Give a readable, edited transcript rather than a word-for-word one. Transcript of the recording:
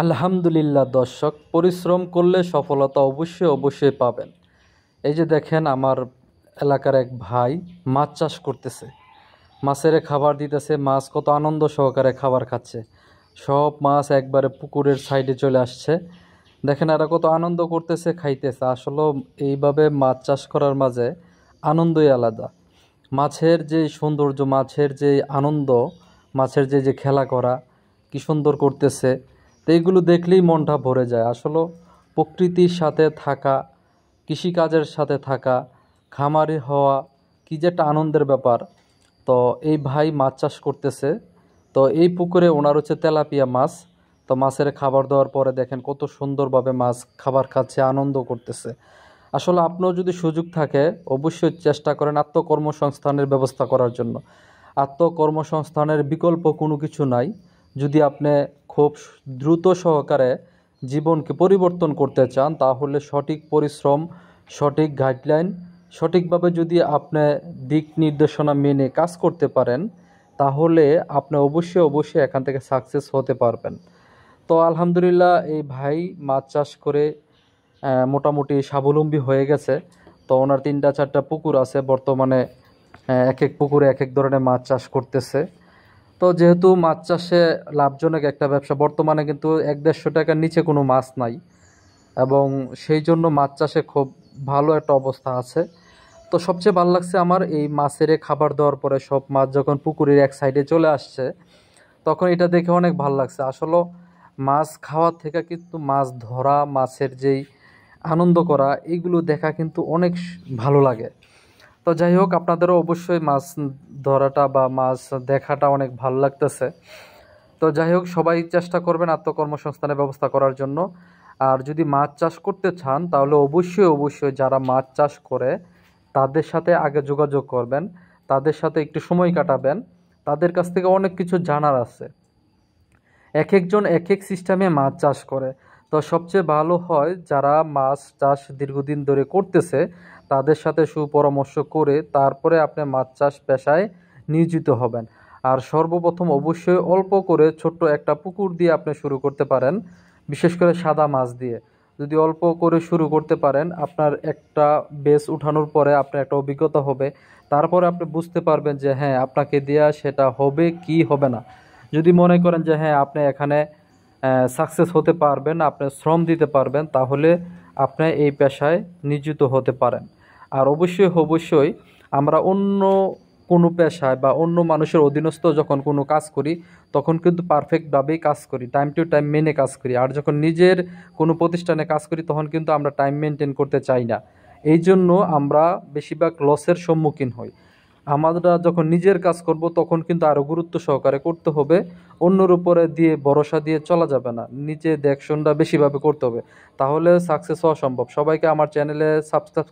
আলহামদুলিল্লাহ দর্শক, পরিশ্রম করলে সফলতা অবশ্যই অবশ্যই পাবেন। এই যে দেখেন, আমার এলাকার এক ভাই মাছ চাষ করতেছে, মাছের খাবার দিতেছে, মাছ কত আনন্দ সহকারে খাবার খাচ্ছে। সব মাছ একবারে পুকুরের সাইডে চলে আসছে। দেখেন এরা কত আনন্দ করতেছে, খাইতেছে। আসলে এইভাবে মাছ চাষ করার মাঝে আনন্দই আলাদা। মাছের যে সৌন্দর্য, মাছের যে আনন্দ, মাছের যে যে খেলা করা, কি সুন্দর করতেছে। তো এইগুলো দেখলেই মনটা ভরে যায়। আসলে প্রকৃতির সাথে থাকা, কৃষিকাজের সাথে থাকা, খামারি হওয়া, কি যে একটা আনন্দের ব্যাপার। তো এই ভাই মাছ চাষ করতেছে। তো এই পুকুরে ওনার হচ্ছে তেলাপিয়া মাছ। তো মাছের খাবার দেওয়ার পরে দেখেন কত সুন্দরভাবে মাছ খাবার খাচ্ছে, আনন্দ করতেছে। আসলে আপনিও যদি সুযোগ থাকে অবশ্যই চেষ্টা করেন আত্মকর্মসংস্থানের ব্যবস্থা করার জন্য। আত্মকর্মসংস্থানের বিকল্প কোনো কিছু নাই। যদি আপনি খুব দ্রুত সহকারে জীবনকে পরিবর্তন করতে চান, তাহলে সঠিক পরিশ্রম, সঠিক গাইডলাইন, সঠিকভাবে যদি আপনি দিক নির্দেশনা মেনে কাজ করতে পারেন, তাহলে আপনি অবশ্যই অবশ্যই এখান থেকে সাকসেস হতে পারবেন। তো আলহামদুলিল্লাহ, এই ভাই মাছ চাষ করে মোটামুটি স্বাবলম্বী হয়ে গেছে। তো ওনার 3-4টা পুকুর আছে বর্তমানে। এক এক পুকুরে এক এক ধরনের মাছ চাষ করতেছে। তো যেহেতু মাছ চাষে লাভজনক একটা ব্যবসা, বর্তমানে কিন্তু 100-150 টাকার নিচে কোনো মাছ নাই, এবং সেই জন্য মাছ চাষে খুব ভালো একটা অবস্থা আছে। তো সবচেয়ে ভালো লাগছে আমার এই মাছের খাবার দেওয়ার পরে সব মাছ যখন পুকুরের এক সাইডে চলে আসছে, তখন এটা দেখে অনেক ভালো লাগছে। আসলে মাছ খাওয়ার থেকে কিন্তু মাছ ধরা, মাছের যেই আনন্দ করা, এগুলো দেখা কিন্তু অনেক ভালো লাগে। তো যাই হোক, আপনাদেরও অবশ্যই মাছ ধরাটা বা মাছ দেখাটা অনেক ভালো লাগতেছে। তো যাই হোক, সবাই চেষ্টা করবেন আত্মকর্মসংস্থানের ব্যবস্থা করার জন্য। আর যদি মাছ চাষ করতে চান, তাহলে অবশ্যই অবশ্যই যারা মাছ চাষ করে তাদের সাথে আগে যোগাযোগ করবেন, তাদের সাথে একটু সময় কাটাবেন। তাদের কাছ থেকে অনেক কিছু জানার আছে। এক একজন এক এক সিস্টেমে মাছ চাষ করে। তো সবচেয়ে ভালো হয় যারা মাছ চাষ দীর্ঘদিন ধরে করতেছে, তাদের সাথে সুপরামর্শ করে তারপরে আপনি মাছ চাষ পেশায় নিয়োজিত হবেন। আর সর্বপ্রথম অবশ্যই অল্প করে ছোট্ট একটা পুকুর দিয়ে আপনি শুরু করতে পারেন, বিশেষ করে সাদা মাছ দিয়ে। যদি অল্প করে শুরু করতে পারেন, আপনার একটা বেস উঠানোর পরে আপনার একটা অভিজ্ঞতা হবে। তারপরে আপনি বুঝতে পারবেন যে হ্যাঁ, আপনাকে দেয়া সেটা হবে কি হবে না। যদি মনে করেন যে হ্যাঁ, আপনি এখানে সাকসেস হতে পারবেন, আপনি শ্রম দিতে পারবেন, তাহলে আপনি এই পেশায় নিয়োজিত হতে পারেন। আর অবশ্যই অবশ্যই আমরা অন্য কোনো পেশায় বা অন্য মানুষের অধীনস্থ যখন কোনো কাজ করি, তখন কিন্তু পারফেক্টভাবেই কাজ করি, টাইম টু টাইম মেনে কাজ করি। আর যখন নিজের কোনো প্রতিষ্ঠানে কাজ করি, তখন কিন্তু আমরা টাইম মেনটেন করতে চাই না। এই জন্য আমরা বেশিরভাগ লসের সম্মুখীন হই। আমরা যখন নিজের কাজ করব, তখন কিন্তু আরও গুরুত্ব সহকারে করতে হবে। অন্যর উপরে দিয়ে ভরসা দিয়ে চলা যাবে না, নিজে দেখশনটা বেশিভাবে করতে হবে। তাহলে সাকসেস হওয়া সম্ভব। সবাইকে আমার চ্যানেলে সাবস্ক্রাইব